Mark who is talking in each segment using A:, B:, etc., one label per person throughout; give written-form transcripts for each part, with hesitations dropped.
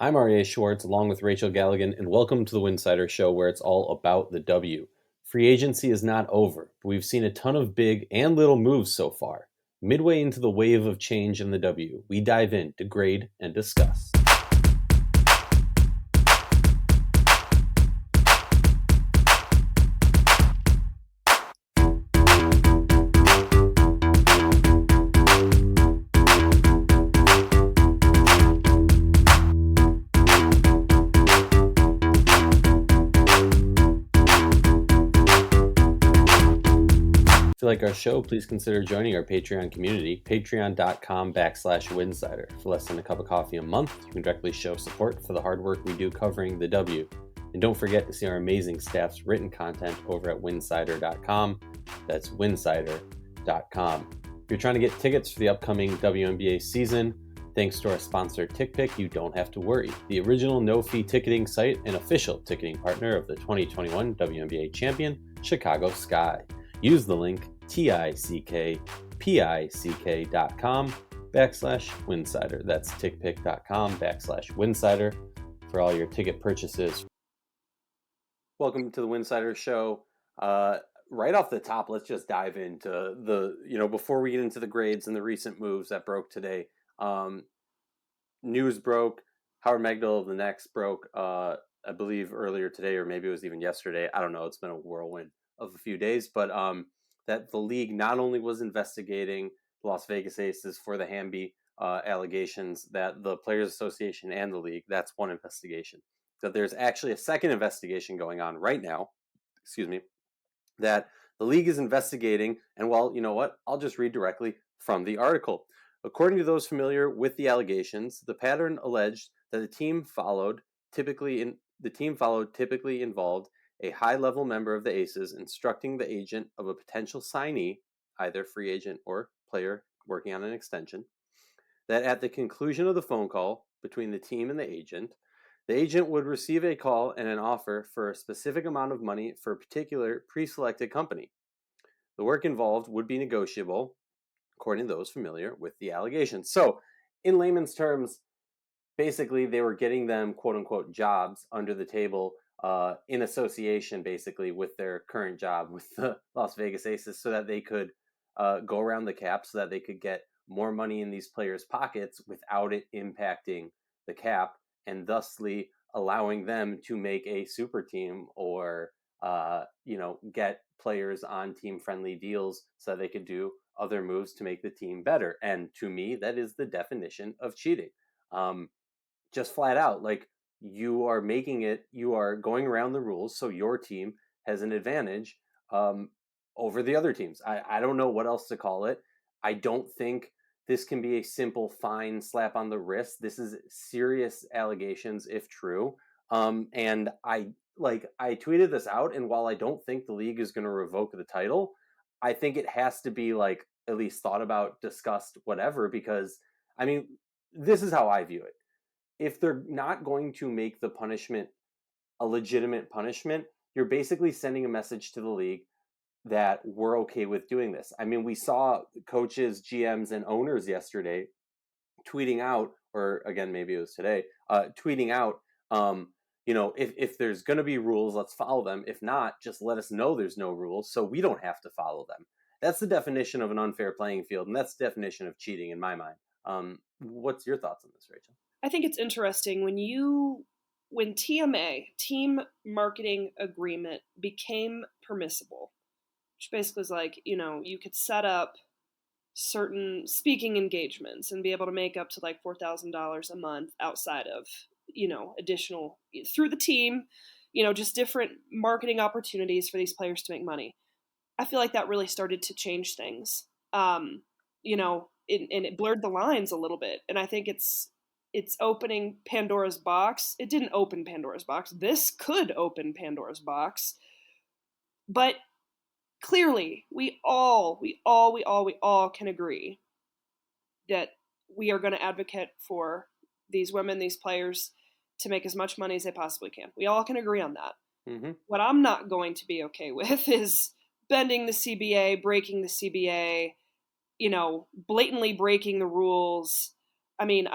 A: I'm R.A. Schwartz, along with Rachel Galligan, and welcome to the Winsidr Show, where it's all about the W. Free agency is not over, but we've seen a ton of big and little moves so far. Midway into the wave of change in the W, we dive in, degrade, and discuss. If you like our show, please consider joining our Patreon community, patreon.com/Winsidr. For less than a cup of coffee a month, you can directly show support for the hard work we do covering the W. And don't forget to see our amazing staff's written content over at winsidr.com. That's winsidr.com. If you're trying to get tickets for the upcoming WNBA season, thanks to our sponsor TickPick, you don't have to worry. The original no-fee ticketing site and official ticketing partner of the 2021 WNBA champion, Chicago Sky. Use the link tickpick.com/Winsidr. That's tickpick.com/Winsidr for all your ticket purchases. Welcome to the Winsidr Show. Right off the top, let's just dive into before we get into the grades and the recent moves that broke today. News broke. Howard Magdal of the Next broke, I believe, earlier today, or maybe it was even yesterday. I don't know. It's been a whirlwind of a few days, but that the league not only was investigating the Las Vegas Aces for the Hamby allegations, that the Players Association and the league, that's one investigation. That there's actually a second investigation going on right now, that the league is investigating, and well, you know what? I'll just read directly from the article. According to those familiar with the allegations, the pattern alleged that the team followed typically involved a high-level member of the Aces instructing the agent of a potential signee, either free agent or player working on an extension, that at the conclusion of the phone call between the team and the agent would receive a call and an offer for a specific amount of money for a particular pre-selected company. The work involved would be negotiable, according to those familiar with the allegations. So, in layman's terms, basically they were getting them quote-unquote jobs under the table in association basically with their current job with the Las Vegas Aces so that they could go around the cap, so that they could get more money in these players' pockets without it impacting the cap, and thusly allowing them to make a super team or get players on team-friendly deals so that they could do other moves to make the team better. And to me, that is the definition of cheating. Just flat out, like, you are going around the rules so your team has an advantage over the other teams. I don't know what else to call it. I don't think this can be a simple fine slap on the wrist. This is serious allegations if true. And I tweeted this out, and while I don't think the league is going to revoke the title, I think it has to be like at least thought about, discussed, whatever, because I mean, this is how I view it. If they're not going to make the punishment a legitimate punishment, you're basically sending a message to the league that we're okay with doing this. I mean, we saw coaches, GMs, and owners yesterday tweeting out, or again, maybe it was today, tweeting out, if there's going to be rules, let's follow them. If not, just let us know there's no rules so we don't have to follow them. That's the definition of an unfair playing field, and that's the definition of cheating in my mind. What's your thoughts on this, Rachel?
B: I think it's interesting when TMA, Team Marketing Agreement, became permissible, which basically is like, you could set up certain speaking engagements and be able to make up to like $4,000 a month outside of, additional through the team, just different marketing opportunities for these players to make money. I feel like that really started to change things, and it blurred the lines a little bit. And I think it's opening Pandora's box. It didn't open Pandora's box. This could open Pandora's box. But clearly, we all can agree that we are going to advocate for these women, these players, to make as much money as they possibly can. We all can agree on that.
A: Mm-hmm.
B: What I'm not going to be okay with is bending the CBA, breaking the CBA, blatantly breaking the rules. I mean,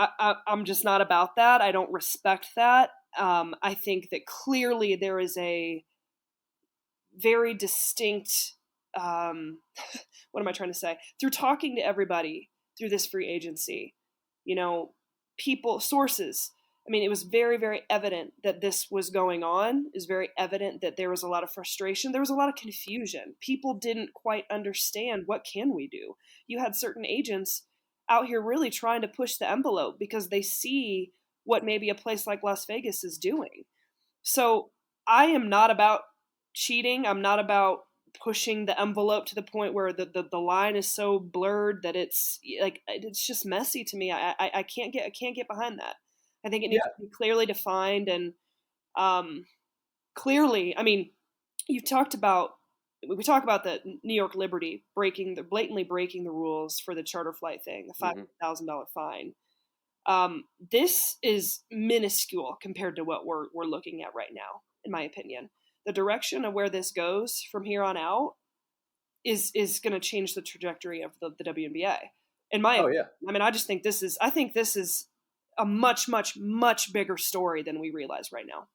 B: I'm just not about that. I don't respect that. I think that clearly there is a very distinct, um, what am I trying to say? Through talking to everybody through this free agency, you know, people, sources. I mean, it was very, very evident that this was going on. It was very evident that there was a lot of frustration. There was a lot of confusion. People didn't quite understand, what can we do? You had certain agents out here really trying to push the envelope because they see what maybe a place like Las Vegas is doing. So I am not about cheating. I'm not about pushing the envelope to the point where the line is so blurred that it's like it's just messy to me. I can't get behind that. I think it needs
A: Yeah.
B: to be clearly defined and um, clearly. I mean, you've talked about we talk about the New York Liberty blatantly breaking the rules for the charter flight thing, the
A: Hmm.
B: $5,000 fine. This is minuscule compared to what we're looking at right now, in my opinion. The direction of where this goes from here on out is going to change the trajectory of the WNBA. In my
A: Oh
B: opinion,
A: yeah.
B: I mean, I think this is a much much much bigger story than we realize right now.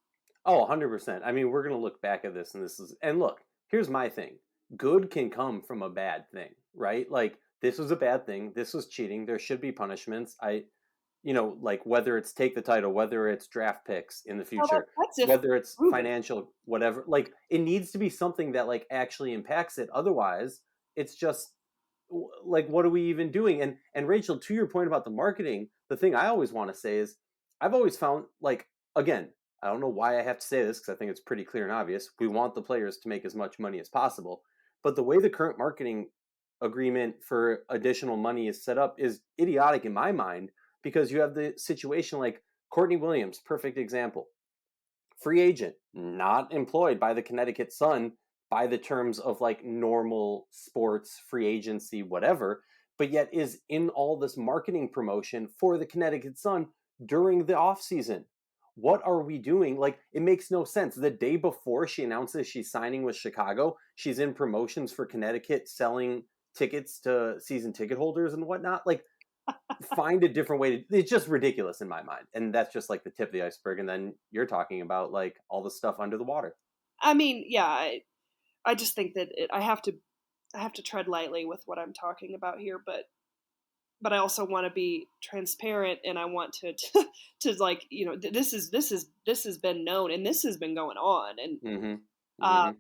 A: Oh, 100%. I mean, we're going to look back at this and and look, here's my thing. Good can come from a bad thing, right? Like, this was a bad thing. This was cheating. There should be punishments. Like whether it's take the title, whether it's draft picks in the
B: Well,
A: future,
B: that's if
A: whether it's
B: proven.
A: financial, whatever, like, it needs to be something that, like, actually impacts it. Otherwise, it's just like, what are we even doing? And Rachel, to your point about the marketing, the thing I always want to say is, I've always found, like, again, I don't know why I have to say this because I think it's pretty clear and obvious. We want the players to make as much money as possible, but the way the current marketing agreement for additional money is set up is idiotic in my mind, because you have the situation like Courtney Williams, perfect example, free agent, not employed by the Connecticut Sun by the terms of like normal sports free agency, whatever, but yet is in all this marketing promotion for the Connecticut Sun during the off season. What are we doing? Like, it makes no sense. The day before she announces she's signing with Chicago, she's in promotions for Connecticut, selling tickets to season ticket holders and whatnot. Like, find a different way to, it's just ridiculous in my mind, and that's just like the tip of the iceberg, and then you're talking about like all the stuff under the water.
B: I mean, yeah, I just think that I have to tread lightly with what I'm talking about here, but I also want to be transparent and I want to like, this has been known and this has been going on and
A: Mm-hmm.
B: uh,
A: Mm-hmm.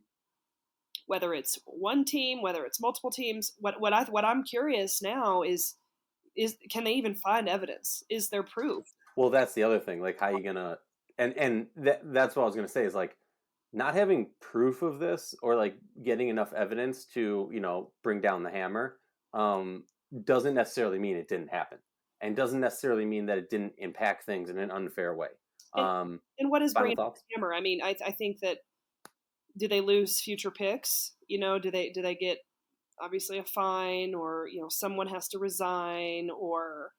B: whether it's one team, whether it's multiple teams, what I'm curious now is can they even find evidence? Is there proof?
A: Well, that's the other thing, like, how you gonna, that's what I was gonna say, is like, not having proof of this, or like getting enough evidence to, bring down the hammer, um doesn't necessarily mean it didn't happen, and doesn't necessarily mean that it didn't impact things in an unfair way.
B: And
A: um
B: and what is
A: Final
B: bringing
A: thoughts.
B: the hammer? I mean, I think that do they lose future picks? Do they get obviously a fine or someone has to resign or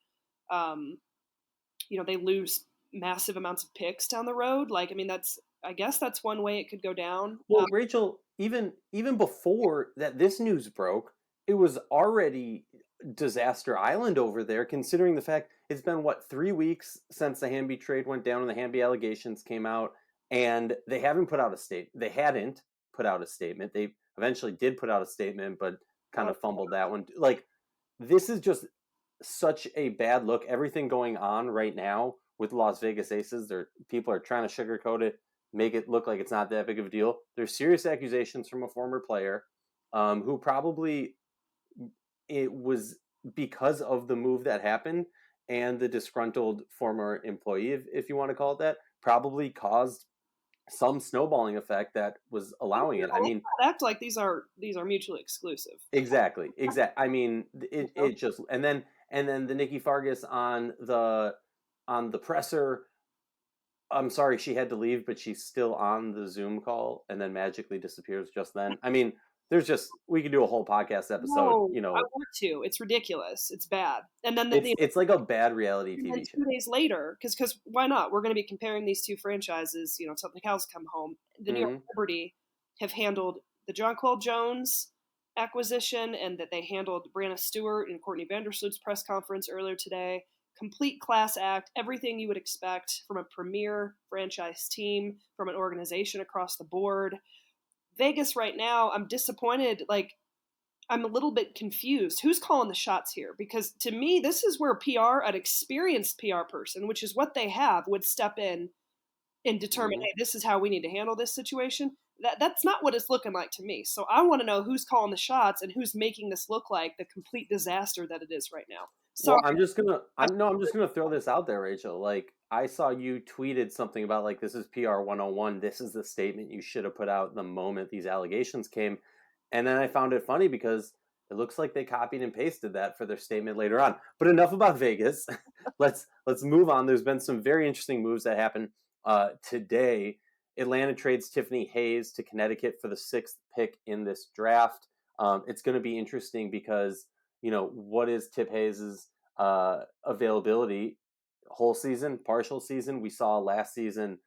B: um, they lose massive amounts of picks down the road. Like, I mean, I guess that's one way it could go down.
A: Well, Rachel, even before that this news broke, it was already disaster island over there, considering the fact it's been, what, 3 weeks since the Hamby trade went down and the Hamby allegations came out, and they haven't put out a statement. They hadn't put out a statement. They eventually did put out a statement, but kind
B: Uh,
A: of fumbled that one. Like, this is just such a bad look. Everything going on right now with Las Vegas Aces, people are trying to sugarcoat it, make it look like it's not that big of a deal. There's serious accusations from a former player, who probably, it was because of the move that happened, and the disgruntled former employee, if you want to call it that, probably caused some snowballing effect that was allowing it. I
B: let's
A: mean,
B: not act like these are mutually exclusive.
A: exactly, exactly. I mean,
B: You
A: it
B: know?
A: it just, and then the Nikki Fargas on the presser. I'm sorry she had to leave, but she's still on the Zoom call, and then magically disappears just then. I mean, we could do a whole podcast episode.
B: No, I want to. It's ridiculous. It's bad. And then
A: It's like a bad reality
B: and then
A: TV show.
B: 2 days later, because why not? We're going to be comparing these two franchises. Till the cows come home. The New York
A: Hmm.
B: Liberty have handled the Jonquel Jones acquisition, and that they handled Brianna Stewart and Courtney Vandersloot's press conference earlier today complete class act, everything you would expect from a premier franchise team, from an organization across the board. Vegas right now, I'm disappointed. Like, I'm a little bit confused. Who's calling the shots here? Because to me, this is where PR, an experienced PR person, which is what they have, would step in and determine,
A: Hmm.
B: hey, this is how we need to handle this situation. That's not what it's looking like to me. So I want to know who's calling the shots and who's making this look like the complete disaster that it is right now. Sorry.
A: Well, I'm just gonna throw this out there, Rachel. Like, I saw you tweeted something about like this is PR 101. This is the statement you should have put out the moment these allegations came. And then I found it funny because it looks like they copied and pasted that for their statement later on. But enough about Vegas. Let's move on. There's been some very interesting moves that happened today. Atlanta trades Tiffany Hayes to Connecticut for the sixth pick in this draft. It's going to be interesting because what is Tip Hayes's availability? Whole season, partial season. We saw last season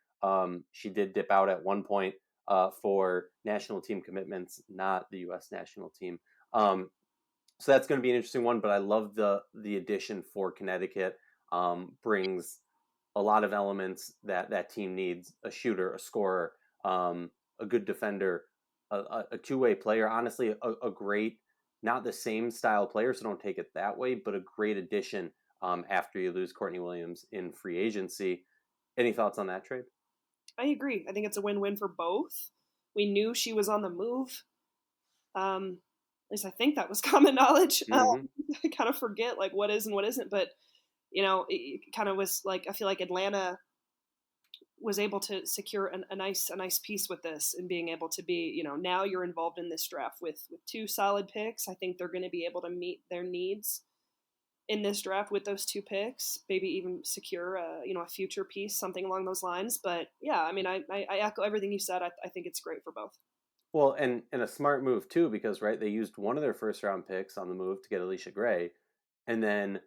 A: she did dip out at one point for national team commitments, not the U.S. national team. So that's going to be an interesting one. But I love the addition for Connecticut. Brings a lot of elements that that team needs: a shooter, a scorer, a good defender, a two-way player. Honestly, a great, not the same style player, so don't take it that way, but a great addition after you lose Courtney Williams in free agency. Any thoughts on that trade?
B: I agree. I think it's a win-win for both. We knew she was on the move. At least I think that was common knowledge.
A: Mm-hmm.
B: I kind of forget like what is and what isn't, but it kind of was like I feel like Atlanta was able to secure a nice piece with this and being able to be now you're involved in this draft with two solid picks. I think they're going to be able to meet their needs in this draft with those two picks, maybe even secure a future piece, something along those lines. But yeah, I mean, I echo everything you said. I think it's great for both.
A: Well, and a smart move too, because right, they used one of their first round picks on the move to get Alicia Gray, and then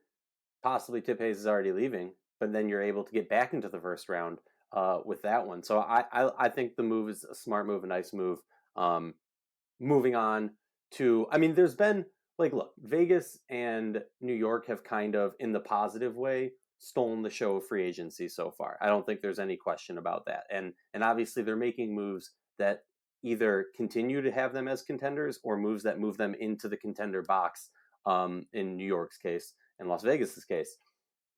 A: possibly Tip Hayes is already leaving, but then you're able to get back into the first round with that one. So I think the move is a smart move, a nice move. Um, Moving on to, I mean, there's been like, look, Vegas and New York have kind of, in the positive way, stolen the show of free agency so far. I don't think there's any question about that. And obviously they're making moves that either continue to have them as contenders or moves that move them into the contender box in New York's case and Las Vegas's case.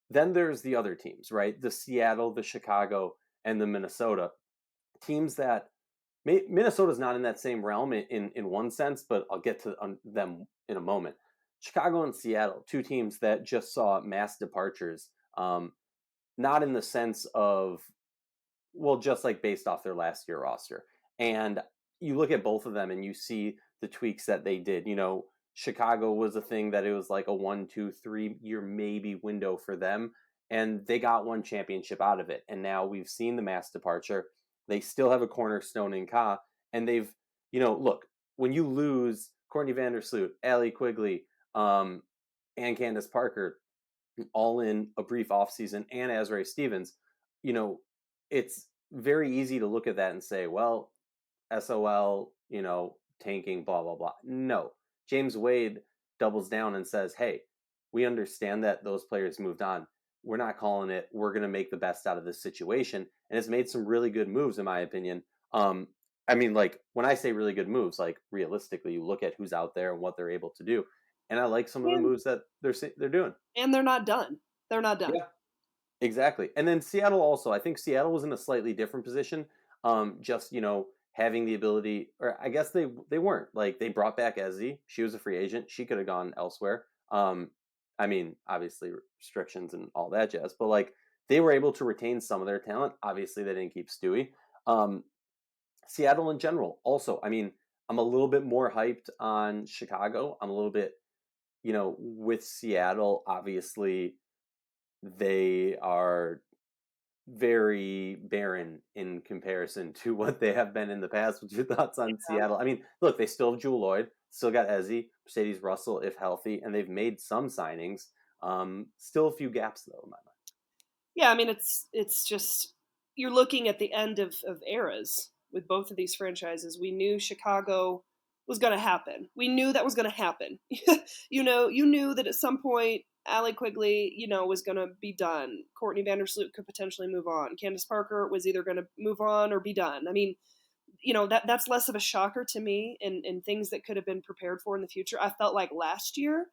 A: Then there's the other teams, right? The Seattle, the Chicago, and the Minnesota teams that Minnesota's not in that same realm in one sense, but I'll get to them in a moment. Chicago and Seattle, two teams that just saw mass departures, not in the sense of, well, just like based off their last year roster. And you look at both of them and you see the tweaks that they did. Chicago was a thing that it was like a 1, 2, 3 year maybe window for them. And they got one championship out of it. And now we've seen the mass departure. They still have a cornerstone in Ka. And they've, look, when you lose Courtney Vandersloot, Allie Quigley, and Candace Parker, all in a brief offseason, and Azrae Stevens, you know, it's very easy to look at that and say, well, SOL, tanking, blah, blah, blah. No. James Wade doubles down and says, hey, we understand that those players moved on. We're not calling it. We're going to make the best out of this situation. And it's made some really good moves, in my opinion. I mean, like, when I say really good moves, like, realistically, you look at who's out there and what they're able to do. And I like some of the
B: And
A: moves that they're doing.
B: they're not done. They're not done.
A: Yeah. Exactly. And then Seattle also, I think Seattle was in a slightly different position. Just, having the ability, or I guess they weren't. Like, they brought back Ezzy. She was a free agent. She could have gone elsewhere. I mean, obviously restrictions and all that jazz, but like they were able to retain some of their talent. Obviously they didn't keep Stewie. Seattle in general also, I mean, I'm a little bit more hyped on Chicago. I'm a little bit, with Seattle, obviously they are very barren in comparison to what they have been in the past. What's your thoughts on Seattle? I mean, look, they still have Jewel Lloyd, still got Ezzy, Mercedes Russell if healthy, and they've made some signings. Still a few gaps though in my mind.
B: Yeah, I mean it's just you're looking at the end of eras with both of these franchises. We knew Chicago was going to happen. We knew that was going to happen. You knew that at some point Allie Quigley, was going to be done. Courtney Vandersloot could potentially move on. Candace Parker was either going to move on or be done. I mean, that's less of a shocker to me, and things that could have been prepared for in the future. I felt like last year,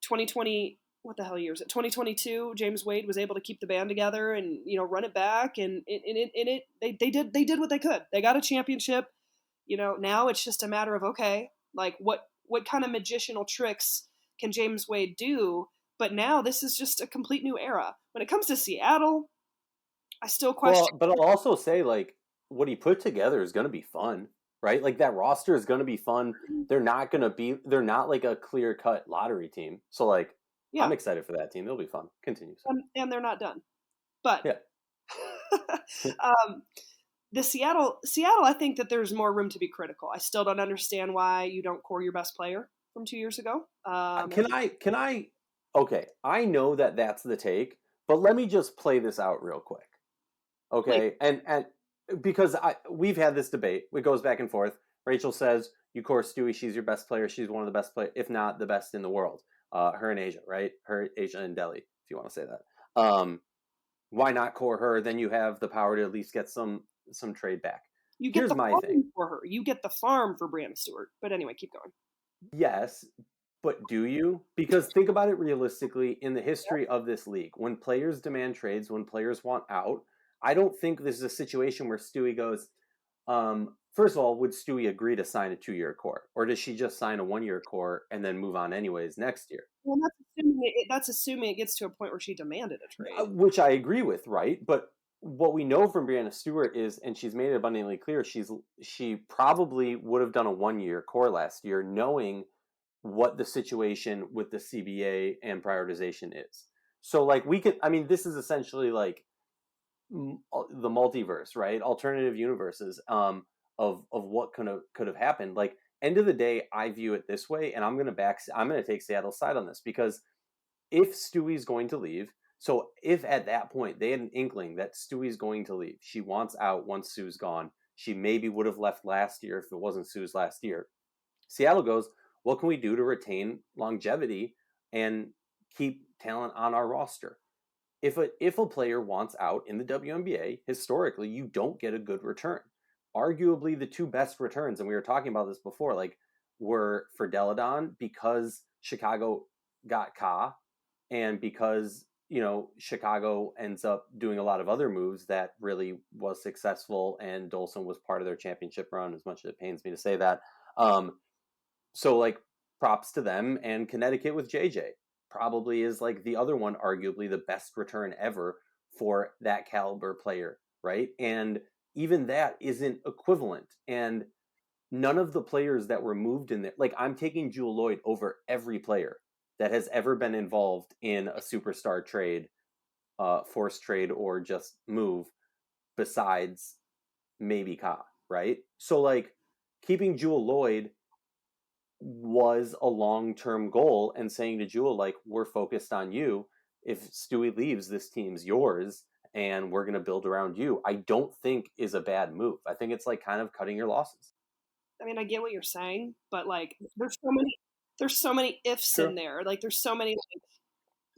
B: 2020, what the hell year is it? 2022. James Wade was able to keep the band together and run it back, and they did what they could. They got a championship. Now it's just a matter of, okay, like what kind of magicianal tricks can James Wade do? But now this is just a complete new era. When it comes to Seattle, I still question.
A: Well, but I'll also say like what he put together is going to be fun, right? Like that roster is going to be fun. They're not like a clear-cut lottery team. So like
B: Yeah,
A: I'm excited for that team. It'll be fun. Continue.
B: and they're not done. But
A: Yeah.
B: the Seattle, I think that there's more room to be critical. I still don't understand why you don't core your best player from 2 years ago.
A: Can I okay, I know that that's the take, but let me just play this out real quick.
B: Please,
A: Okay? And because we've had this debate. It goes back and forth. Rachel says, "You core Stewie, she's your best player. She's one of the best players, if not the best in the world." Her and Asia, right? Her, Asia, and Delhi, if you want to say that. Why not core her? Then you have the power to at least get some trade back.
B: you get
A: Here's
B: the
A: my thing.
B: farm for her. You get the farm for Brianna Stewart. But anyway, keep going.
A: Yes, but do you? Because think about it realistically in the history of this league. When players demand trades, when players want out, I don't think this is a situation where Stewie goes, first of all, would Stewie agree to sign a 2-year core? Or does she just sign a 1-year core and then move on anyways next year?
B: Well, that's assuming it gets to a point where she demanded a trade.
A: Which I agree with, right? But what we know from Brianna Stewart is, and she's made it abundantly clear, she probably would have done a 1-year core last year, knowing what the situation with the CBA and prioritization is. So like this is essentially like the multiverse, right? Alternative universes of what could have happened. Like end of the day, I view it this way, and I'm gonna take Seattle's side on this because if Stewie's going to leave, so if at that point they had an inkling that Stewie's going to leave, she wants out once Sue's gone. She maybe would have left last year if it wasn't Sue's last year. Seattle goes, what can we do to retain longevity and keep talent on our roster? If a player wants out in the WNBA, historically, you don't get a good return. Arguably, the two best returns, and we were talking about this before, like were for Deladon because Chicago got Ka, and because Chicago ends up doing a lot of other moves that really was successful, and Dolson was part of their championship run. As much as it pains me to say that, so like props to them. And Connecticut with JJ probably is like the other one, arguably the best return ever for that caliber player, right? And even that isn't equivalent. And none of the players that were moved in there, like I'm taking Jewel Lloyd over every player that has ever been involved in a superstar trade, forced trade, or just move besides maybe Ka, right? So like keeping Jewel Lloyd was a long-term goal, and saying to Jewel, like, we're focused on you. If Stewie leaves, this team's yours, and we're going to build around you. I don't think is a bad move. I think it's like kind of cutting your losses.
B: I mean, I get what you're saying, but like, there's so many ifs in
A: Sure.
B: there. Like, there's so many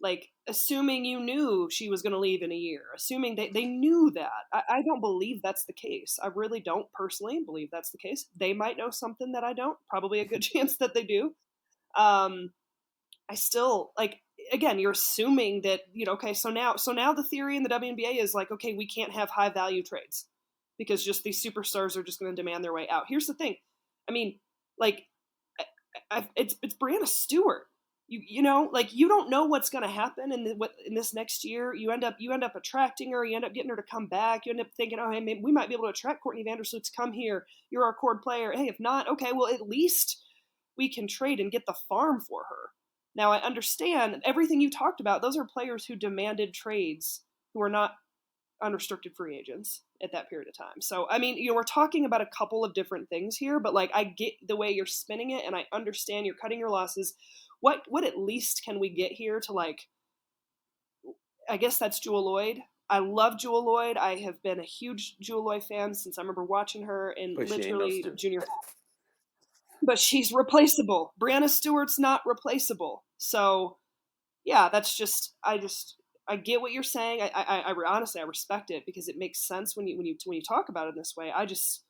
B: like assuming you knew she was going to leave in a year, assuming they knew that. I don't believe that's the case. I really don't personally believe that's the case. They might know something that I don't. Probably a good chance that they do. I still like, again, you're assuming that okay. So now the theory in the WNBA is like, okay, we can't have high value trades because just these superstars are just going to demand their way out. Here's the thing. I mean, like, it's Brianna Stewart. Like you don't know what's going to happen in this next year. You end up attracting her. You end up getting her to come back. You end up thinking, oh, hey, maybe we might be able to attract Courtney Vandersloot to come here. You're our core player. Hey, if not, okay, well at least we can trade and get the farm for her. Now I understand everything you talked about. Those are players who demanded trades, who are not unrestricted free agents at that period of time. So, I mean, we're talking about a couple of different things here, but like I get the way you're spinning it, and I understand you're cutting your losses. What at least can we get here to, like, I guess that's Jewel Lloyd. I love Jewel Lloyd. I have been a huge Jewel Lloyd fan since I remember watching her in
A: But she ain't no
B: literally
A: Stewie.
B: junior. But she's replaceable. Brianna Stewart's not replaceable. So yeah, that's just I get what you're saying. I honestly I respect it because it makes sense when you talk about it in this way. I just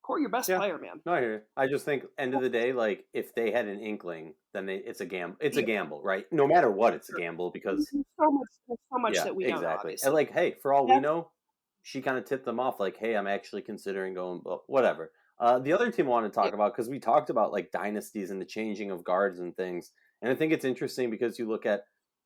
B: court your best
A: Yeah.
B: player, man.
A: No, I hear you. I just think end of the day, like if they had an inkling, then it's a gamble. It's a
B: Yeah,
A: gamble, right? No matter what, it's a
B: sure.
A: gamble because
B: There's so much
A: yeah,
B: that we don't know,
A: exactly. And
B: obviously.
A: like, hey, for all we
B: That's
A: know, she kind of tipped them off, like, hey, I'm actually considering going, but whatever. The other team I want to
B: yeah.
A: talk about because we talked about like dynasties and the changing of guards and things, and I think it's interesting because you look at,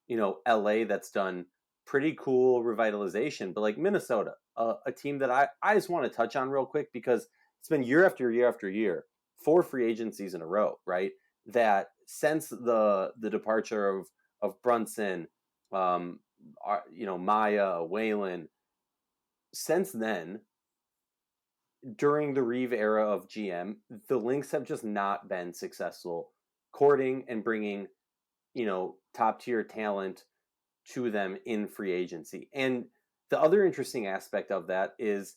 A: LA that's done pretty cool revitalization, but like Minnesota, a team that I just want to touch on real quick because it's been year after year after year, 4 free agencies in a row, right? That since the departure of Brunson, um, Maya, Whalen. Since then, during the Reeve era of GM, the Lynx have just not been successful courting and bringing, top tier talent to them in free agency. And the other interesting aspect of that is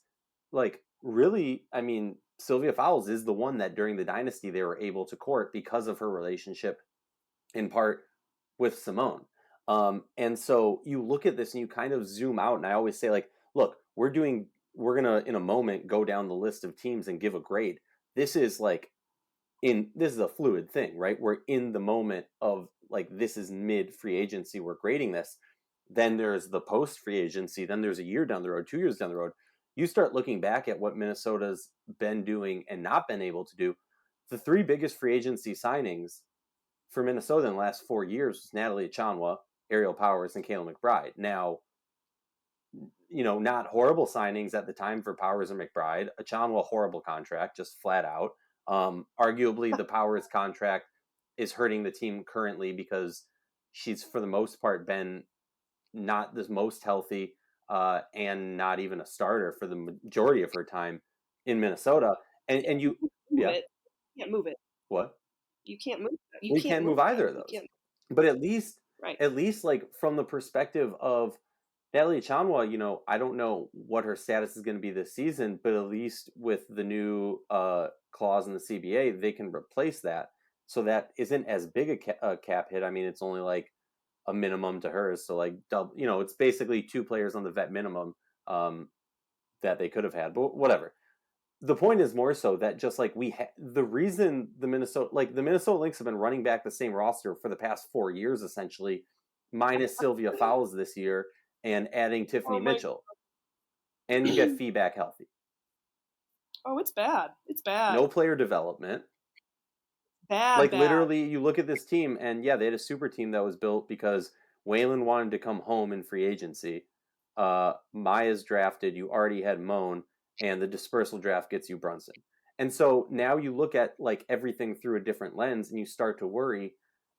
A: like really, I mean, Sylvia Fowles is the one that during the dynasty they were able to court because of her relationship in part with Simone. And so you look at this and you kind of zoom out, and I always say, like, look, we're gonna in a moment go down the list of teams and give a grade. This is like this is a fluid thing, right? We're in the moment of like this is mid free agency, we're grading this. Then there's the post free agency, then there's a year down the road, 2 years down the road. You start looking back at what Minnesota's been doing and not been able to do. The three biggest free agency signings for Minnesota in the last 4 years was Natalie Achanwa, Ariel Powers, and Kayla McBride. Now, not horrible signings at the time for Powers and McBride. Achanwa, horrible contract, just flat out. Arguably, the Powers contract is hurting the team currently because she's, for the most part, been not the most healthy and not even a starter for the majority of her time in Minnesota. And you,
B: Move
A: yeah,
B: it. You can't move it.
A: what?
B: You can't move that. You
A: We
B: can't
A: can't move
B: move that.
A: either of
B: You
A: those.
B: can't.
A: But
B: Right.
A: at least like from the perspective of Natalie Chanwa, I don't know what her status is going to be this season, but at least with the new clause in the CBA, they can replace that. So that isn't as big a cap hit. I mean, it's only like a minimum to hers. So like double, it's basically two players on the vet minimum um, that they could have had. But whatever, the point is more so that just like the reason the Minnesota Lynx have been running back the same roster for the past 4 years essentially, minus Sylvia Fowles this year and adding Tiffany
B: Oh my.
A: Mitchell, and you get feedback healthy,
B: Oh, it's bad. It's bad.
A: no player development.
B: Bad.
A: Like
B: Bad.
A: literally, you look at this team, and yeah, they had a super team that was built because Waylon wanted to come home in free agency. Maya's drafted. You already had Moan, and the dispersal draft gets you Brunson. And so now you look at like everything through a different lens, and you start to worry.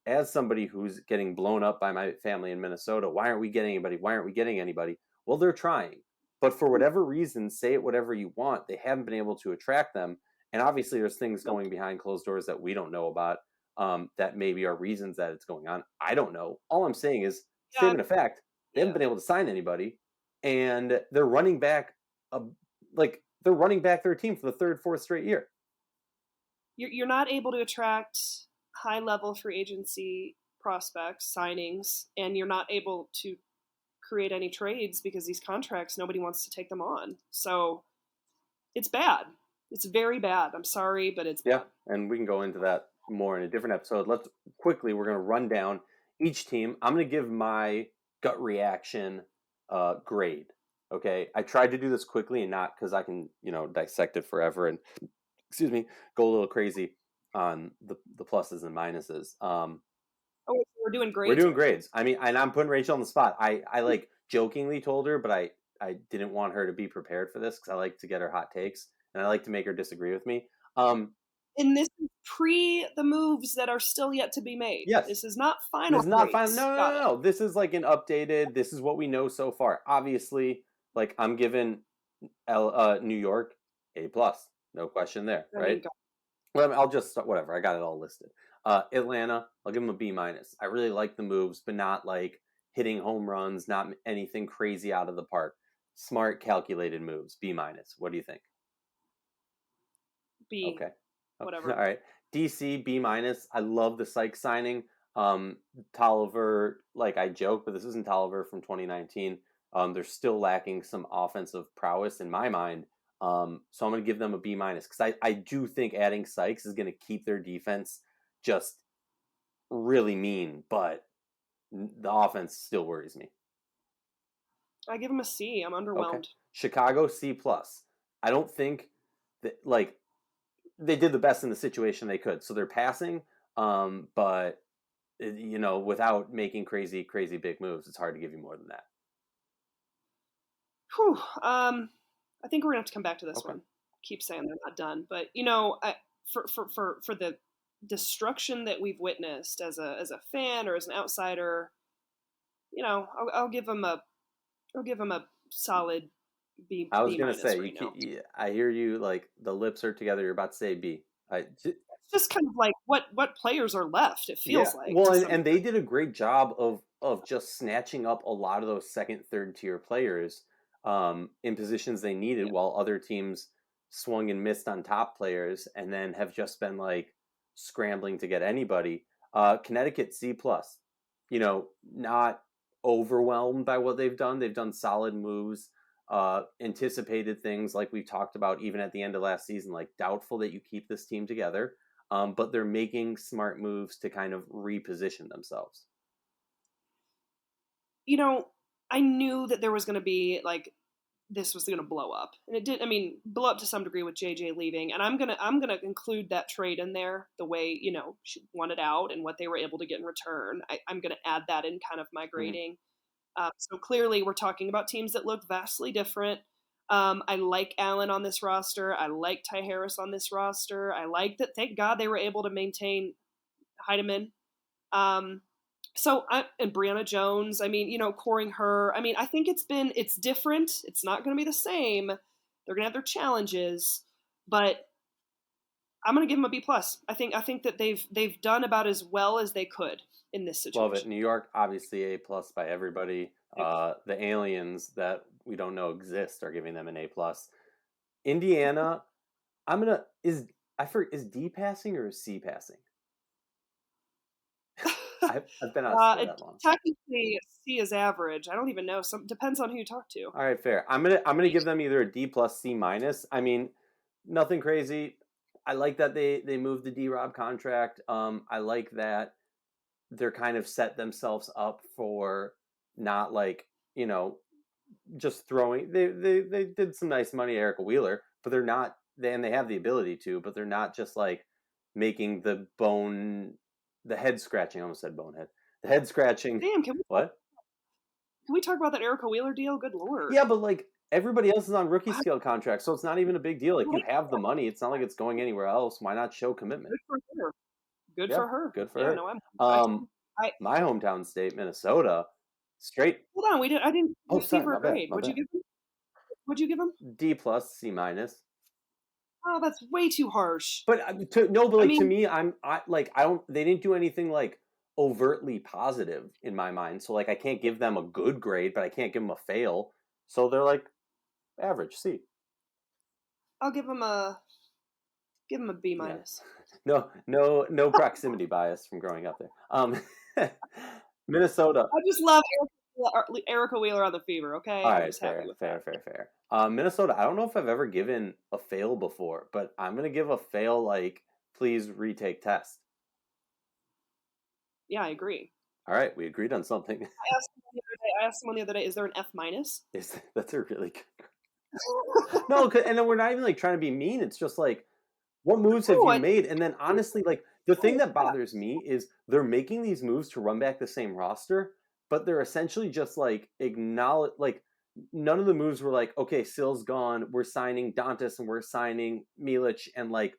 A: As somebody who's getting blown up by my family in Minnesota, why aren't we getting anybody? Why aren't we getting anybody? Well, they're trying, but for whatever reason, say it whatever you want, they haven't been able to attract them, and obviously, there's things
B: Nope.
A: going behind closed doors that we don't know about that maybe are reasons that it's going on. I don't know. All I'm saying is,
B: Yeah.
A: statement of fact, they haven't
B: Yeah.
A: been able to sign anybody, and they're running back, a, they're running back their team for the third, fourth straight year.
B: You're not able to attract high level free agency prospects signings, and you're not able to create any trades because these contracts nobody wants to take them on. So it's bad. It's very bad. I'm sorry, but it's
A: Yeah,
B: bad.
A: and we can go into that more in a different episode. Let's quickly, we're going to run down each team. I'm going to give my gut reaction grade. Okay, I tried to do this quickly and not because I can, dissect it forever and excuse me, go a little crazy on the pluses and minuses.
B: Oh, wait, we're doing
A: We're
B: grades
A: doing
B: right now.
A: grades. I mean, and I'm putting Rachel on the spot. I like jokingly told her, but I didn't want her to be prepared for this because I like to get her hot takes and I like to make her disagree with me.
B: And this is pre the moves that are still yet to be made.
A: Yes,
B: This is not
A: this
B: final
A: is not final.
B: grades.
A: No, no,
B: Got
A: no,
B: it.
A: no. This is like an updated. This is what we know so far. Obviously, like I'm giving New York A+. No question there,
B: I
A: right?
B: mean, got
A: Well, I'll just start, whatever. I got it all listed. Atlanta, I'll give them a B-. I really like the moves, but not like hitting home runs, not anything crazy out of the park. Smart, calculated moves. B-. What do you think?
B: B,
A: Okay. Okay. All
B: whatever.
A: right. DC, B-. I love the Sykes signing. Tolliver, like I joke, but this isn't Tolliver from 2019. They're still lacking some offensive prowess in my mind. So I'm going to give them a B minus because I do think adding Sykes is going to keep their defense just really mean, but the offense still worries me.
B: I give them a C. I'm
A: Okay.
B: underwhelmed.
A: Chicago C plus. I don't think that like they did the best in the situation they could. So they're passing, but without making crazy big moves, it's hard to give you more than that.
B: Whew. I think we're gonna have to come back to this
A: Okay.
B: one. Keep saying they're not done, but for the destruction that we've witnessed as a fan or as an outsider, I'll give them a solid
A: I was
B: B
A: gonna
B: minus
A: say
B: right now.
A: I hear you like the lips are together. You're about to say B.
B: It's just kind of like what players are left. It
A: Yeah,
B: feels like
A: well,
B: to
A: and,
B: some
A: and they did a great job of just snatching up a lot of those second, third tier players in positions they needed,
B: degree.
A: while other teams swung and missed on top players, and then have just been like scrambling to get anybody. Connecticut C plus, not overwhelmed by what they've done. They've done solid moves, anticipated things like we talked about even at the end of last season. Like doubtful that you keep this team together, but they're making smart moves to kind of reposition themselves.
B: I knew that there was going to be like this was going to blow up, and it did. I mean, blow up to some degree with JJ leaving, and I'm gonna include that trade in there the way she wanted out and what they were able to get in return. I'm gonna add that in kind of my
A: Mm-hmm.
B: grading. So clearly, we're talking about teams that look vastly different. I like Allen on this roster. I like Ty Harris on this roster. I like that. Thank God they were able to maintain Heidemann. Um, and Brianna Jones. I mean, coring her. I mean, I think it's different. It's not going to be the same. They're going to have their challenges, but I'm going to give them a B plus. I think that they've done about as well as they could in this
A: Love it.
B: situation.
A: New York, obviously A plus by everybody. The aliens that we don't know exist are giving them an A plus. Indiana, I'm gonna is D passing or is C passing? I've been out of school that long.
B: Technically, C is average. I don't even know. Some depends on who you talk to.
A: All right, fair. I'm gonna give them either a D plus C minus. I mean, nothing crazy. I like that they moved the D Rob contract. I like that they're kind of set themselves up for not like just throwing. They did some nice money, Erica Wheeler, but they're not. They have the ability to, but they're not just like making the head scratching. I almost said bonehead. The head scratching.
B: Damn,
A: What?
B: can we talk about that Erica Wheeler deal? Good lord.
A: Yeah, but like everybody else is on rookie
B: I,
A: scale contracts, so it's not even a big deal.
B: I
A: Like you
B: like
A: have the money. It's not like it's going anywhere else. Why not show commitment?
B: good for her. Good
A: Yeah,
B: for her.
A: good for
B: Yeah,
A: her.
B: no, I'm. I, I
A: My hometown state, Minnesota, straight.
B: hold on. We did. I didn't
A: Oh,
B: give
A: sorry,
B: her
A: my
B: a
A: bad,
B: grade.
A: my bad.
B: What'd you give him?
A: D plus, C minus.
B: Oh, that's way too harsh.
A: But no, but
B: I
A: like to
B: mean,
A: me, I don't. They didn't do anything like overtly positive in my mind. So like I can't give them a good grade, but I can't give them a fail. So they're like average C.
B: I'll give him a B
A: Yeah.
B: minus.
A: No proximity bias from growing up there. Minnesota.
B: I just love Erica Wheeler on the Fever. Okay,
A: All
B: I'm
A: right,
B: just happy
A: fair,
B: with that.
A: fair, fair, fair. Minnesota. I don't know if I've ever given a fail before, but I'm gonna give a fail like please retake test.
B: Yeah, I agree.
A: All right, we agreed on something.
B: I asked someone the other day, is there an F minus?
A: That's a really good. No, and then we're not even like trying to be mean. It's just like, what moves have
B: No,
A: you made? And then honestly, like the thing that bothers me is they're making these moves to run back the same roster, but they're essentially just like acknowledge like none of the moves were like, okay, Sill's gone, we're signing Dantas and we're signing Milic, and like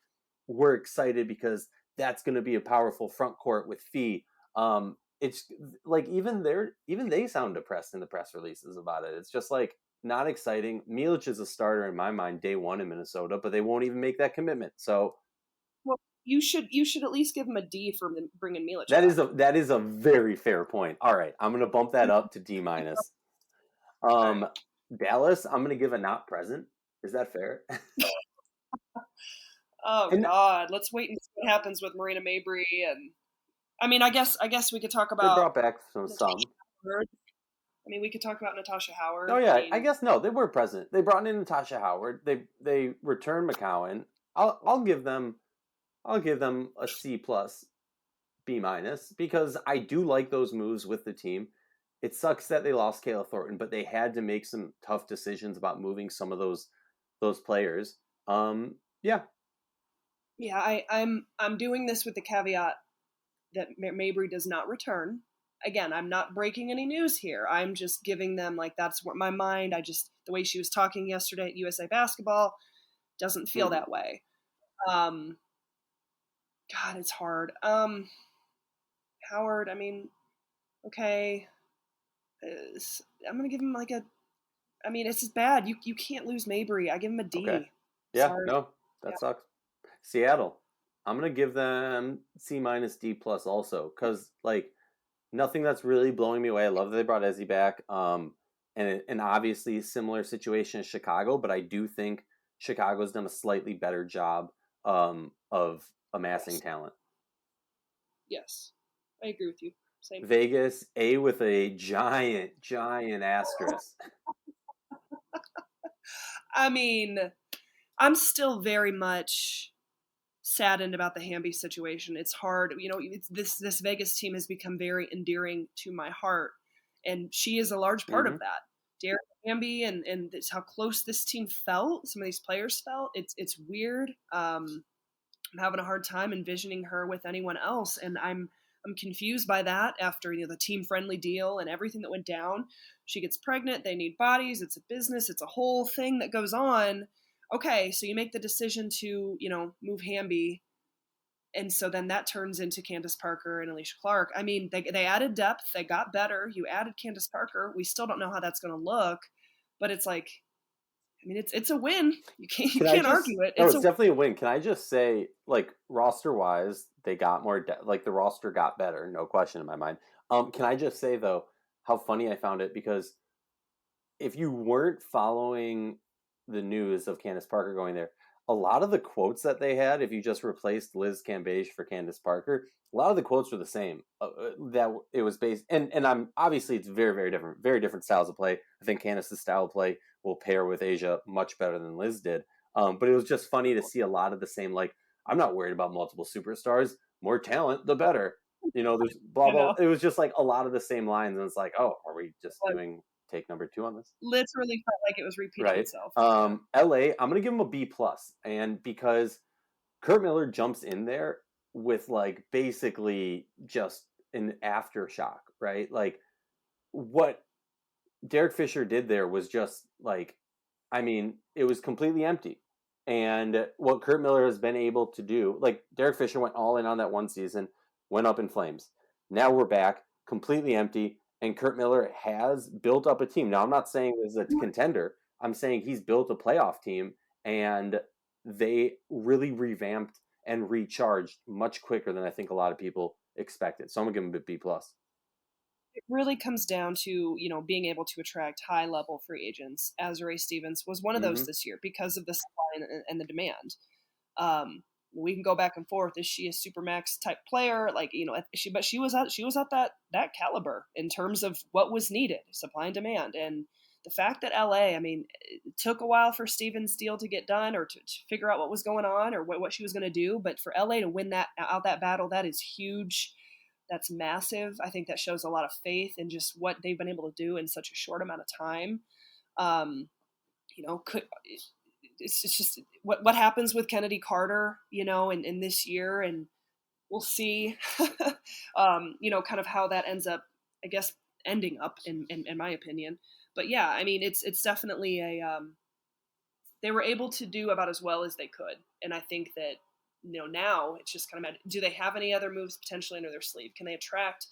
A: we're excited because that's going to be a powerful front court with Fee. It's like even they sound depressed in the press releases about it. It's just like not exciting. Milic is a starter in my mind day one in Minnesota, but they won't even make that commitment. So
B: well, you should at least give him a D for bringing Milic
A: that is
B: back.
A: a very fair point. All right, I'm gonna bump that up to D minus.
B: Okay.
A: Dallas, I'm gonna give a not present. Is that fair?
B: Oh
A: And
B: God, let's wait and see what happens with Marina Mabry and I mean, I guess we could talk
A: They
B: about
A: brought back
B: Natasha
A: some.
B: Howard. I mean, we could talk about Natasha
A: Oh
B: Howard. I
A: yeah, I
B: mean,
A: guess no, they were present. They brought in Natasha Howard. They returned McCowan. I'll give them a C plus B minus because I do like those moves with the team. It sucks that they lost Kayla Thornton, but they had to make some tough decisions about moving some of those players. Yeah,
B: yeah, I'm doing this with the caveat that Mabry does not return. Again, I'm not breaking any news here. I'm just giving them like that's what my mind. I just the way she was talking yesterday at USA Basketball doesn't feel
A: hmm
B: that way. Um, God, it's hard. Howard. I mean, okay. I'm gonna give him like a. I mean, it's just bad. You can't lose Mabry. I give him a
A: okay,
B: D.
A: yeah,
B: Sorry.
A: no,
B: Yeah.
A: that sucks. Seattle, I'm gonna give them C minus D plus also because like nothing that's really blowing me away. I love that they brought Ezzy back. And obviously similar situation as Chicago, but I do think Chicago's done a slightly better job of amassing
B: Yes.
A: talent.
B: Yes. I agree with you. Same.
A: Vegas, A with a giant asterisk.
B: I mean, I'm still very much saddened about the Hamby situation. It's hard, this Vegas team has become very endearing to my heart, and she is a large part of
A: Mm-hmm.
B: that. Derek Hamby and it's how close this team felt. Some of these players felt. It's weird. I'm having a hard time envisioning her with anyone else, and I'm confused by that after the team friendly deal and everything that went down. She gets pregnant, they need bodies, it's a business, it's a whole thing that goes on. Okay, so you make the decision to move Hamby, and so then that turns into Candace Parker and Alicia Clark. I mean, they added depth, they got better. You added Candace Parker. We still don't know how that's going to look, but it's like, I mean, it's a win. You
A: Can I
B: can't
A: just?
B: argue it.
A: Oh,
B: It's
A: it's
B: a
A: definitely a win. Can I just say, like roster wise, they got more. Like the roster got better, no question in my mind. Can I just say though, how funny I found it because if you weren't following the news of Candace Parker going there, a lot of the quotes that they had, if you just replaced Liz Cambage for Candace Parker, a lot of the quotes were the same. That it was based, and I'm obviously it's very different styles of play. I think Candace's style of play will pair with Asia much better than Liz did. But it was just funny to see a lot of the same. Like, I'm not worried about multiple superstars. More talent, the better. There's blah
B: I
A: blah.
B: know.
A: It was just like a lot of the same lines, and it's like, oh, are we just doing take number two on this?
B: Literally felt like it was repeating
A: Right.
B: itself. Yeah.
A: LA, I'm gonna give him a B plus, and because Kurt Miller jumps in there with like basically just an aftershock, right? Like what Derek Fisher did there was just like, I mean, it was completely empty. And what Kurt Miller has been able to do, like Derek Fisher went all in on that one season, went up in flames. Now we're back, completely empty, and Kurt Miller has built up a team. Now I'm not saying this is a contender. I'm saying he's built a playoff team, and they really revamped and recharged much quicker than I think a lot of people expected. So I'm gonna give him a B plus.
B: It really comes down to, being able to attract high level free agents. Azure Stevens was one of those
A: Mm-hmm.
B: this year because of the supply and the demand. We can go back and forth. Is she a supermax type player? Like, but she was at that caliber in terms of what was needed, supply and demand. And the fact that LA, I mean, it took a while for Stevens' deal to get done or to figure out what was going on or what she was going to do. But for LA to win that battle, that is huge. That's massive. I think that shows a lot of faith in just what they've been able to do in such a short amount of time. Um, could it's just what happens with Kennedy Carter, in this year, and we'll see, kind of how that ends up, I guess, ending up in my opinion. But yeah, I mean, it's definitely they were able to do about as well as they could, and I think that now it's just kind of do they have any other moves potentially under their sleeve? Can they attract,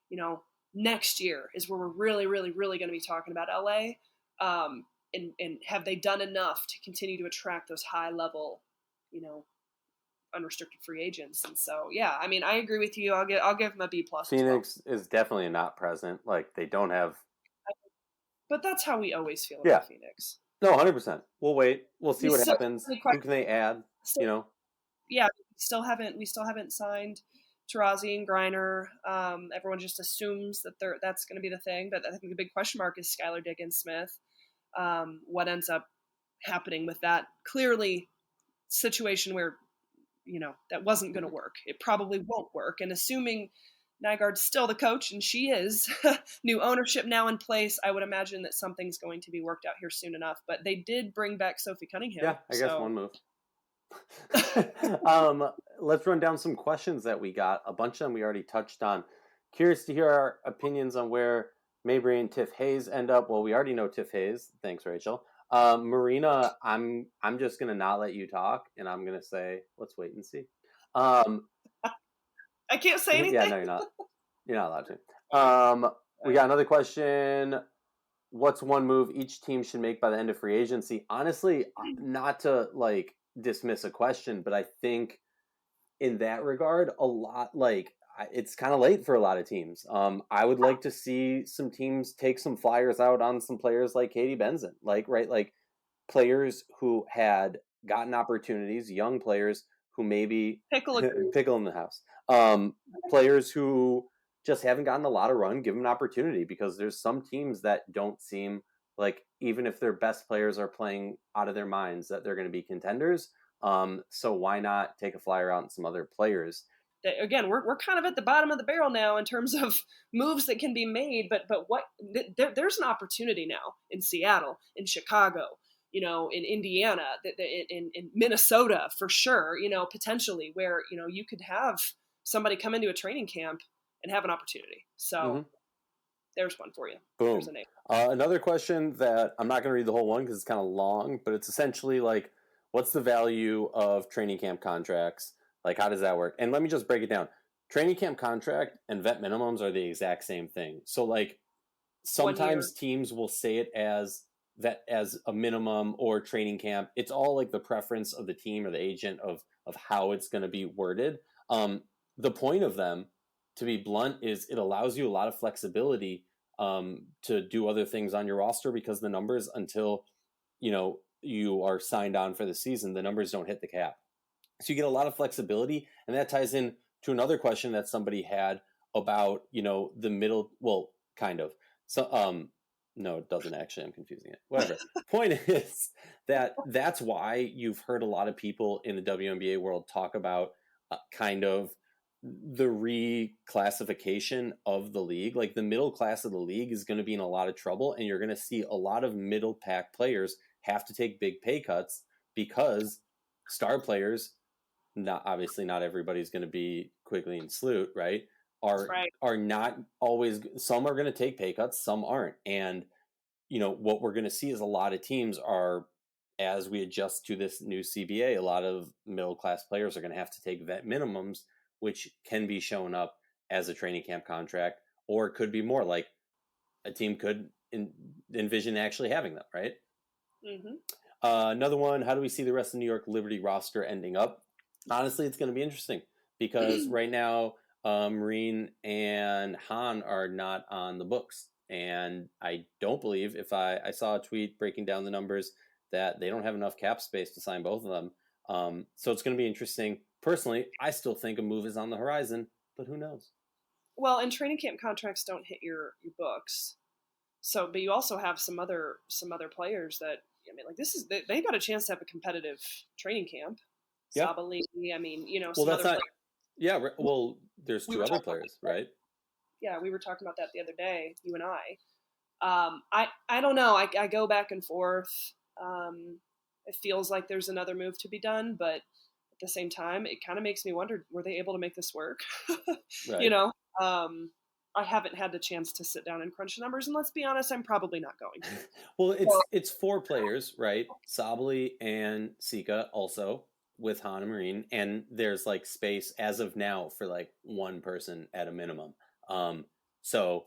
B: you know, next year is where we're really, really, really going to be talking about LA. And have they done enough to continue to attract those high level, you know, unrestricted free agents? And so, yeah, I mean, I agree with you. I'll give them a B plus as well.
A: Phoenix is definitely not present. Like they don't have.
B: But that's how we always feel
A: Yeah,
B: about Phoenix.
A: no, 100%. We'll wait. We'll see
B: We
A: what
B: still
A: happens.
B: the
A: Who
B: question,
A: can they add?
B: still, yeah, we still haven't signed Taurasi and Griner. Everyone just assumes that that's going to be the thing, but I think the big question mark is Skylar Diggins-Smith. What ends up happening with that clearly situation where, that wasn't going to work. It probably won't work. And assuming Nygaard's still the coach, and she is, new ownership now in place, I would imagine that something's going to be worked out here soon enough. But they did bring back Sophie Cunningham.
A: Yeah, I guess one move. Let's run down some questions that we got. A bunch of them we already touched on. Curious to hear our opinions on where Mabry and Tiff Hayes end up. Well, we already know Tiff Hayes. Thanks, Rachel. Marina, I'm just gonna not let you talk, and I'm gonna say let's wait and see.
B: I can't say anything.
A: Yeah, no, you're not. You're not allowed to. We got another question. What's one move each team should make by the end of free agency? Honestly, not to dismiss a question, but I think in that regard, a lot it's kind of late for a lot of teams. I would like to see some teams take some flyers out on some players like Katie Benson, players who had gotten opportunities, young players who maybe pickle in the house, players who just haven't gotten a lot of run, give them an opportunity, because there's some teams that don't seem like, even if their best players are playing out of their minds, that they're going to be contenders. So why not take a flyer out on some other players?
B: Again, we're kind of at the bottom of the barrel now in terms of moves that can be made, but there's an opportunity now in Seattle, in Chicago, in Indiana, in Minnesota for sure, potentially, where you could have somebody come into a training camp and have an opportunity. So there's one for you.
A: Boom.
B: There's a name.
A: Another question that I'm not going to read the whole one because it's kind of long, but it's essentially what's the value of training camp contracts? How does that work? And let me just break it down. Training camp contract and vet minimums are the exact same thing. So sometimes teams will say it as that as a minimum or training camp. It's all the preference of the team or the agent of how it's going to be worded. The point of them, to be blunt, is it allows you a lot of flexibility to do other things on your roster, because the numbers, until you are signed on for the season, the numbers don't hit the cap. So you get a lot of flexibility, and that ties in to another question that somebody had about the middle. Well, kind of. So no, it doesn't actually. I'm confusing it. Whatever. Point is that's why you've heard a lot of people in the WNBA world talk about kind of the reclassification of the league. The middle class of the league is going to be in a lot of trouble, and you're going to see a lot of middle pack players have to take big pay cuts, because star players, not everybody's going to be Quigley and Sloot, right? Are not always. Some are going to take pay cuts, some aren't. And what we're going to see is a lot of teams are, as we adjust to this new CBA, a lot of middle class players are going to have to take vet minimums, which can be shown up as a training camp contract, or it could be more like a team could envision actually having them, right?
B: Mm-hmm.
A: Another one, how do we see the rest of the New York Liberty roster ending up? Honestly, it's going to be interesting, because right now, Marine and Han are not on the books. And I don't believe, if I saw a tweet breaking down the numbers, that they don't have enough cap space to sign both of them. So it's going to be interesting. Personally, I still think a move is on the horizon, but who knows?
B: Well, and training camp contracts don't hit your books. So, but you also have some other players that, they got a chance to have a competitive training camp.
A: Yep.
B: Sabali,
A: well, that's not. Yeah, well, there's two other players, right?
B: Yeah, we were talking about that the other day, you and I. I don't know. I go back and forth. It feels like there's another move to be done, but at the same time, it kind of makes me wonder, were they able to make this work?
A: Right.
B: I haven't had the chance to sit down and crunch the numbers, and let's be honest, I'm probably not going to.
A: Well, it's four players, right? Sabali and Sika also, with Han and Marine, and there's space as of now for one person at a minimum. So,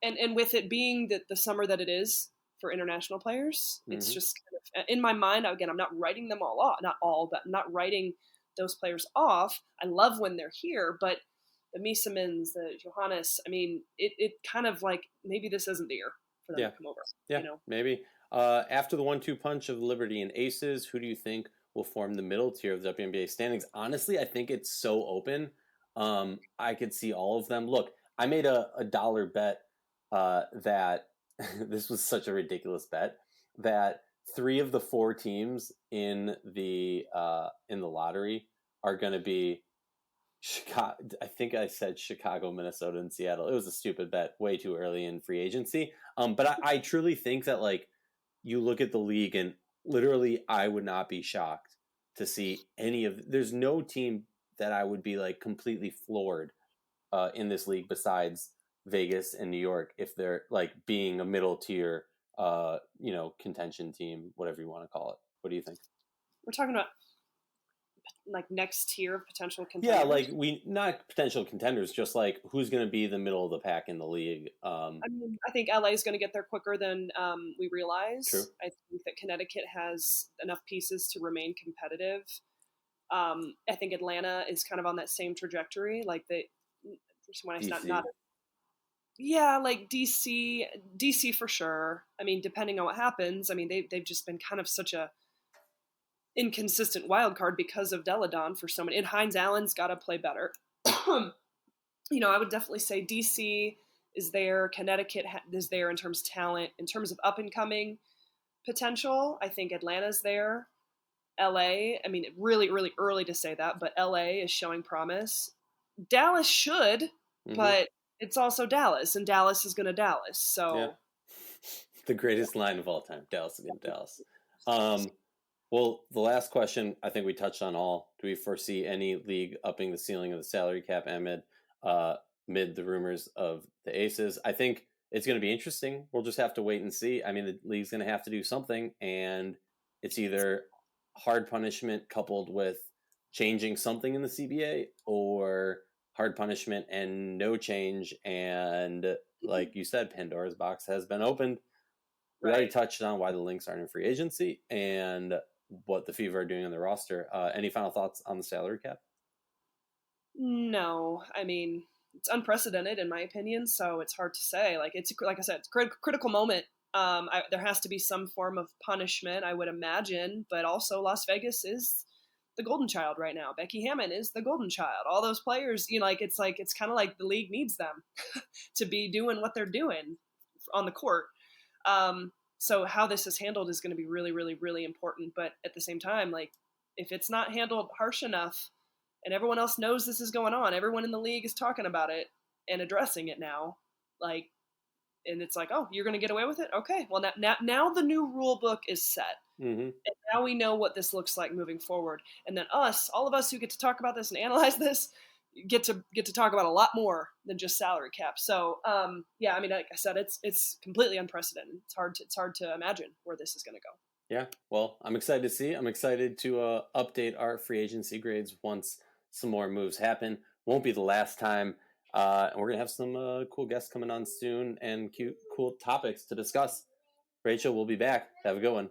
B: and with it being the summer that it is for international players, it's just kind of, in my mind, again, I'm not writing them all off, not all, but I'm not writing those players off. I love when they're here, but the Miesemans, the Johannes, it kind of maybe this isn't the year for them to come over.
A: Yeah, maybe. After the 1-2 punch of Liberty and Aces, who do you think will form the middle tier of the WNBA standings? Honestly, I think it's so open. I could see all of them. Look, I made a dollar bet that this was such a ridiculous bet that three of the four teams in the lottery are going to be Chicago. I think I said Chicago, Minnesota, and Seattle. It was a stupid bet, way too early in free agency. But I truly think that like you look at the league and literally I would not be shocked to see any of. There's no team that I would be like completely floored in this league besides Vegas and New York if they're like being a middle tier, contention team, whatever you want to call it. What do you think?
B: We're talking about like next tier of potential
A: Yeah, like
B: contenders.
A: we not potential contenders, just like who's going to be the middle of the pack in the league.
B: I mean, I think LA is going to get there quicker than we
A: True.
B: realize. I think that Connecticut has enough pieces to remain competitive. I think Atlanta is kind of on that same trajectory. Like they, when I not
A: DC.
B: yeah, like DC for sure. I mean, depending on what happens, I mean they've just been kind of such a inconsistent wild card because of Deladon for so many. And Hines Allen's got to play better. I would definitely say DC is there. Connecticut is there in terms of talent, in terms of up and coming potential. I think Atlanta's there. LA, I mean, really, really early to say that, but LA is showing promise. Dallas should,
A: Mm-hmm.
B: but it's also Dallas, and Dallas is going to Dallas.
A: Yeah.
B: So
A: The greatest line of all time, Dallas against Dallas. Um, well, the last question, I think we touched on all. Do we foresee any league upping the ceiling of the salary cap amid the rumors of the Aces? I think it's going to be interesting. We'll just have to wait and see. I mean, the league's going to have to do something, and it's either hard punishment coupled with changing something in the CBA or hard punishment and no change. And like you said, Pandora's box has been opened. We already
B: right.
A: touched on why the Lynx aren't in free agency and what the Fever are doing on the roster. Any final thoughts on the salary cap?
B: No, I mean it's unprecedented in my opinion, so it's hard to say. Like it's like I said, it's a critical moment. There has to be some form of punishment, I would imagine, but also Las Vegas is the golden child right now. Becky Hammon is the golden child. All those players, like it's kind of like the league needs them to be doing what they're doing on the court. So how this is handled is going to be really, really, really important. But at the same time, like if it's not handled harsh enough, and everyone else knows this is going on, everyone in the league is talking about it and addressing it now, like, and it's like, oh, you're going to get away with it? Okay, well now the new rule book is set.
A: Mm-hmm.
B: And now we know what this looks like moving forward. And then all of us who get to talk about this and analyze this, get to talk about a lot more than just salary cap. So yeah, I mean, like I said, it's completely unprecedented. It's hard to imagine where this is going to go.
A: Yeah, well, I'm excited to see. I'm excited to update our free agency grades once some more moves happen. Won't be the last time. And we're going to have some cool guests coming on soon and cool topics to discuss. Rachel, we'll be back. Have a good one.